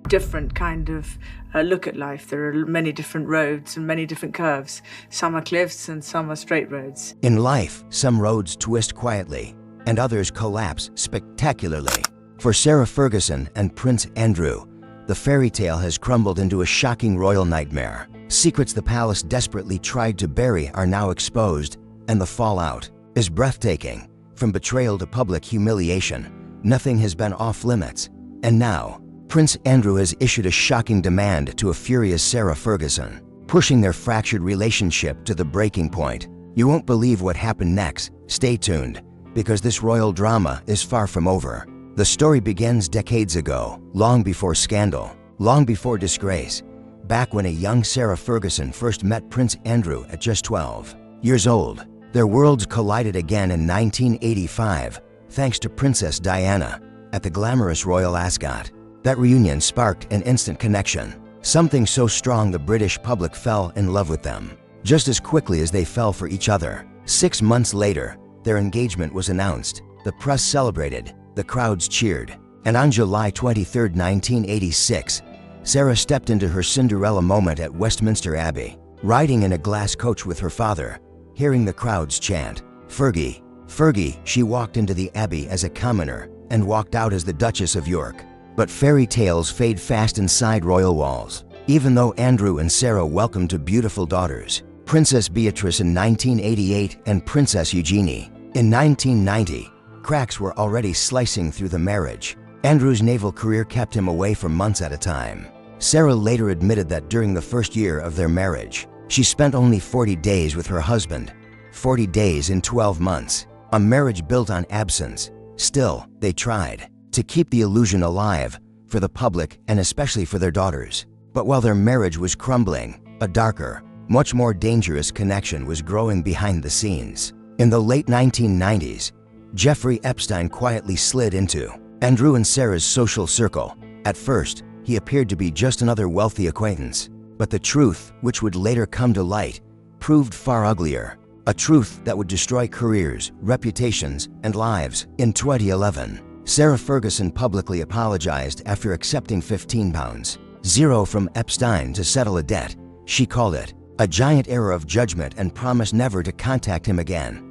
different kind of look at life. There are many different roads and many different curves. Some are cliffs and some are straight roads. In life, some roads twist quietly and others collapse spectacularly. For Sarah Ferguson and Prince Andrew, the fairy tale has crumbled into a shocking royal nightmare. Secrets the palace desperately tried to bury are now exposed, and the fallout is breathtaking. From betrayal to public humiliation, nothing has been off limits. And now, Prince Andrew has issued a shocking demand to a furious Sarah Ferguson, pushing their fractured relationship to the breaking point. You won't believe what happened next. Stay tuned, because this royal drama is far from over. The story begins decades ago, long before scandal, long before disgrace, back when a young Sarah Ferguson first met Prince Andrew at just 12 years old. Their worlds collided again in 1985, thanks to Princess Diana at the glamorous Royal Ascot. That reunion sparked an instant connection, something so strong the British public fell in love with them, just as quickly as they fell for each other. 6 months later, their engagement was announced. The press celebrated, the crowds cheered, and on July 23, 1986, Sarah stepped into her Cinderella moment at Westminster Abbey, riding in a glass coach with her father. Hearing the crowds chant, "Fergie, Fergie," she walked into the Abbey as a commoner and walked out as the Duchess of York. But fairy tales fade fast inside royal walls. Even though Andrew and Sarah welcomed two beautiful daughters, Princess Beatrice in 1988 and Princess Eugenie in 1990, cracks were already slicing through the marriage. Andrew's naval career kept him away for months at a time. Sarah later admitted that during the first year of their marriage, she spent only 40 days with her husband, 40 days in 12 months, a marriage built on absence. Still, they tried to keep the illusion alive for the public and especially for their daughters. But while their marriage was crumbling, a darker, much more dangerous connection was growing behind the scenes. In the late 1990s, Jeffrey Epstein quietly slid into Andrew and Sarah's social circle. At first, he appeared to be just another wealthy acquaintance. But the truth, which would later come to light, proved far uglier. A truth that would destroy careers, reputations, and lives. In 2011, Sarah Ferguson publicly apologized after accepting £15.0 from Epstein to settle a debt. She called it a giant error of judgment and promised never to contact him again.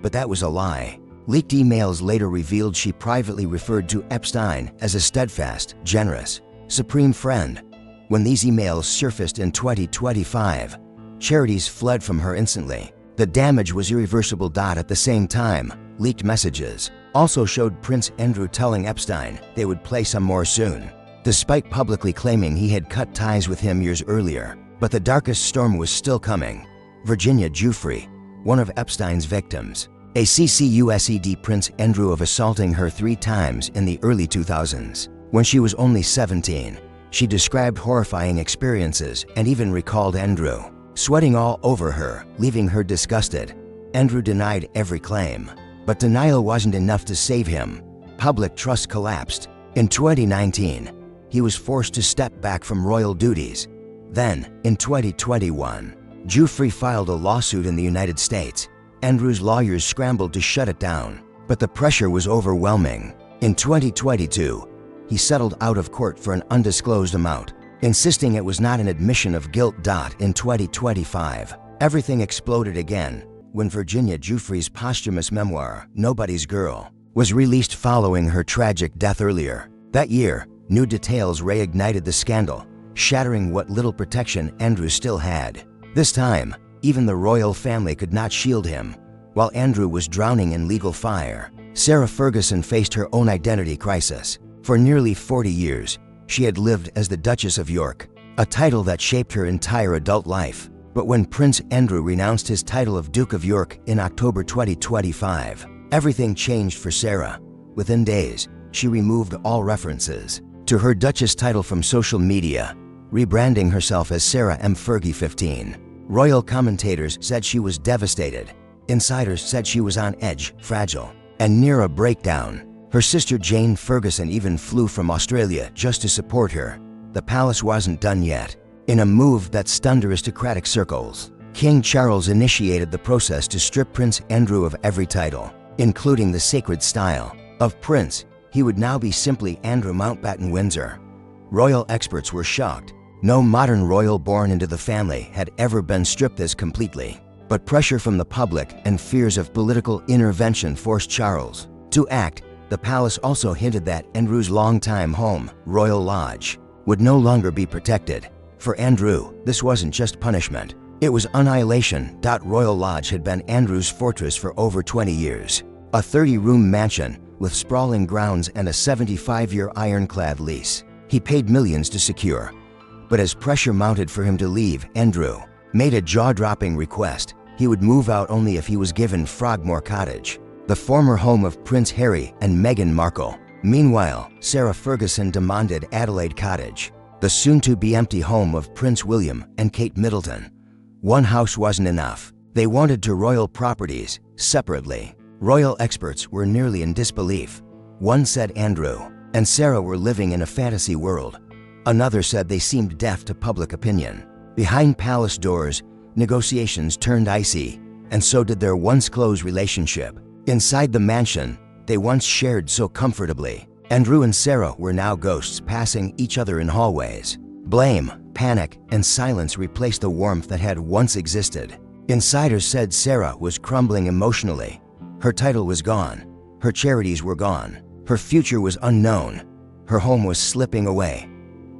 But that was a lie. Leaked emails later revealed she privately referred to Epstein as a steadfast, generous, supreme friend. When these emails surfaced in 2025, charities fled from her instantly. The damage was irreversible. At the same time, leaked messages also showed Prince Andrew telling Epstein they would play some more soon, despite publicly claiming he had cut ties with him years earlier. But the darkest storm was still coming. Virginia Giuffre, one of Epstein's victims, accused Prince Andrew of assaulting her 3 times in the early 2000s. When she was only 17, she described horrifying experiences and even recalled Andrew sweating all over her, leaving her disgusted. Andrew denied every claim, but denial wasn't enough to save him. Public trust collapsed. In 2019, he was forced to step back from royal duties. Then, in 2021, Giuffre filed a lawsuit in the United States. Andrew's lawyers scrambled to shut it down, but the pressure was overwhelming. In 2022, he settled out of court for an undisclosed amount, insisting it was not an admission of guilt. In 2025, everything exploded again when Virginia Giuffre's posthumous memoir, Nobody's Girl, was released following her tragic death earlier that year. New details reignited the scandal, shattering what little protection Andrew still had. This time, even the royal family could not shield him. While Andrew was drowning in legal fire, Sarah Ferguson faced her own identity crisis. For nearly 40 years, she had lived as the Duchess of York, a title that shaped her entire adult life. But when Prince Andrew renounced his title of Duke of York in October 2025, everything changed for Sarah. Within days, she removed all references to her Duchess title from social media, rebranding herself as Sarah M. Fergie 15. Royal commentators said she was devastated. Insiders said she was on edge, fragile, and near a breakdown. Her sister Jane Ferguson even flew from Australia just to support her. The palace wasn't done yet. In a move that stunned aristocratic circles, King Charles initiated the process to strip Prince Andrew of every title, including the sacred style of prince. He would now be simply Andrew Mountbatten Windsor. Royal experts were shocked. No modern royal born into the family had ever been stripped this completely. But pressure from the public and fears of political intervention forced Charles to act. The palace also hinted that Andrew's longtime home, Royal Lodge, would no longer be protected. For Andrew, this wasn't just punishment. It was annihilation. Royal Lodge had been Andrew's fortress for over 20 years. A 30-room mansion with sprawling grounds and a 75-year ironclad lease. He paid millions to secure. But as pressure mounted for him to leave, Andrew made a jaw-dropping request. He would move out only if he was given Frogmore Cottage, the former home of Prince Harry and Meghan Markle. Meanwhile, Sarah Ferguson demanded Adelaide Cottage, the soon-to-be empty home of Prince William and Kate Middleton. One house wasn't enough. They wanted two royal properties, separately. Royal experts were nearly in disbelief. One said Andrew and Sarah were living in a fantasy world. Another said they seemed deaf to public opinion. Behind palace doors, negotiations turned icy, and so did their once close relationship. Inside the mansion they once shared so comfortably, Andrew and Sarah were now ghosts passing each other in hallways. Blame, panic, and silence replaced the warmth that had once existed. Insiders said Sarah was crumbling emotionally. Her title was gone. Her charities were gone. Her future was unknown. Her home was slipping away.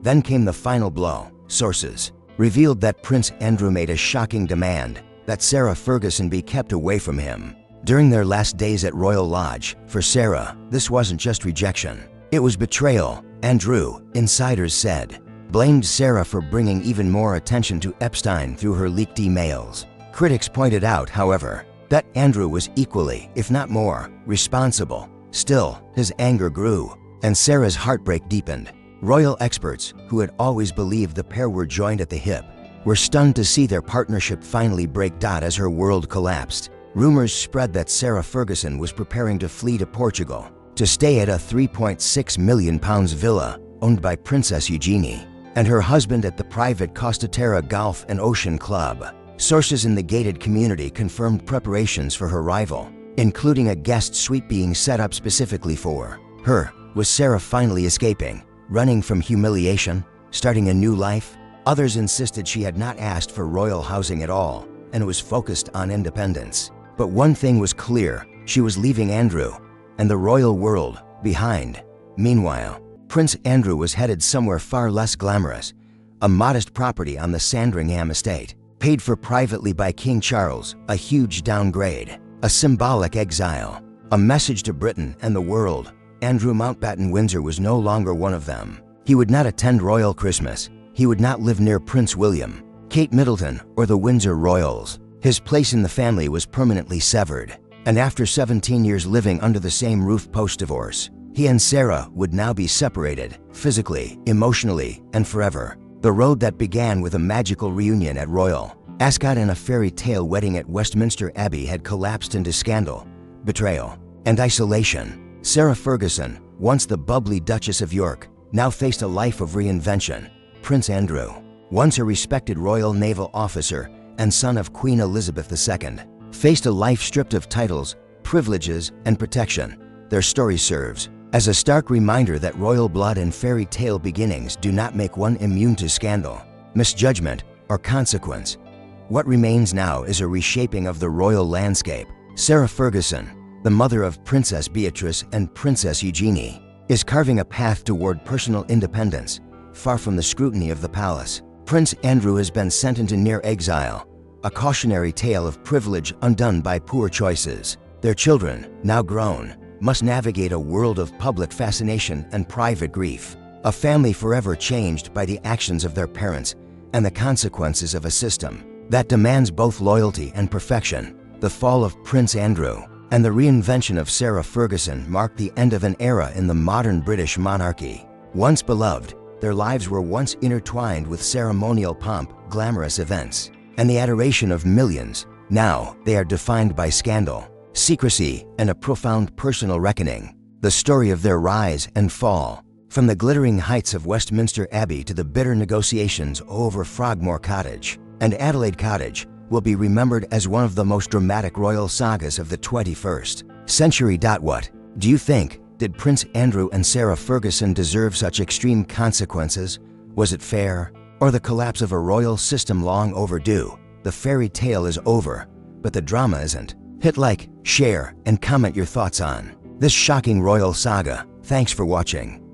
Then came the final blow. Sources revealed that Prince Andrew made a shocking demand that Sarah Ferguson be kept away from him. During their last days at Royal Lodge, for Sarah, this wasn't just rejection. It was betrayal. Andrew, insiders said, blamed Sarah for bringing even more attention to Epstein through her leaked emails. Critics pointed out, however, that Andrew was equally, if not more, responsible. Still, his anger grew, and Sarah's heartbreak deepened. Royal experts, who had always believed the pair were joined at the hip, were stunned to see their partnership finally break. As her world collapsed, rumors spread that Sarah Ferguson was preparing to flee to Portugal, to stay at a £3.6 million villa owned by Princess Eugenie, and her husband at the private Costa Terra Golf and Ocean Club. Sources in the gated community confirmed preparations for her arrival, including a guest suite being set up specifically for her. Was Sarah finally escaping, running from humiliation, starting a new life? Others insisted she had not asked for royal housing at all and was focused on independence. But one thing was clear: she was leaving Andrew and the royal world behind. Meanwhile, Prince Andrew was headed somewhere far less glamorous, a modest property on the Sandringham estate, paid for privately by King Charles, a huge downgrade, a symbolic exile, a message to Britain and the world. Andrew Mountbatten Windsor was no longer one of them. He would not attend royal Christmas. He would not live near Prince William, Kate Middleton, or the Windsor royals. His place in the family was permanently severed, and after 17 years living under the same roof post-divorce, he and Sarah would now be separated, physically, emotionally, and forever. The road that began with a magical reunion at Royal Ascot and a fairy tale wedding at Westminster Abbey had collapsed into scandal, betrayal, and isolation. Sarah Ferguson, once the bubbly Duchess of York, now faced a life of reinvention. Prince Andrew, once a respected royal naval officer and son of Queen Elizabeth II, faced a life stripped of titles, privileges, and protection. Their story serves as a stark reminder that royal blood and fairy tale beginnings do not make one immune to scandal, misjudgment, or consequence. What remains now is a reshaping of the royal landscape. Sarah Ferguson, the mother of Princess Beatrice and Princess Eugenie, is carving a path toward personal independence, far from the scrutiny of the palace. Prince Andrew has been sent into near exile, a cautionary tale of privilege undone by poor choices. Their children, now grown, must navigate a world of public fascination and private grief, a family forever changed by the actions of their parents and the consequences of a system that demands both loyalty and perfection. The fall of Prince Andrew and the reinvention of Sarah Ferguson marked the end of an era in the modern British monarchy. Once beloved, their lives were once intertwined with ceremonial pomp, glamorous events, and the adoration of millions. Now, they are defined by scandal, secrecy, and a profound personal reckoning. The story of their rise and fall, from the glittering heights of Westminster Abbey to the bitter negotiations over Frogmore Cottage and Adelaide Cottage, will be remembered as one of the most dramatic royal sagas of the 21st century. What do you think? Did Prince Andrew and Sarah Ferguson deserve such extreme consequences? Was it fair? Or the collapse of a royal system long overdue? The fairy tale is over, but the drama isn't. Hit like, share, and comment your thoughts on this shocking royal saga. Thanks for watching.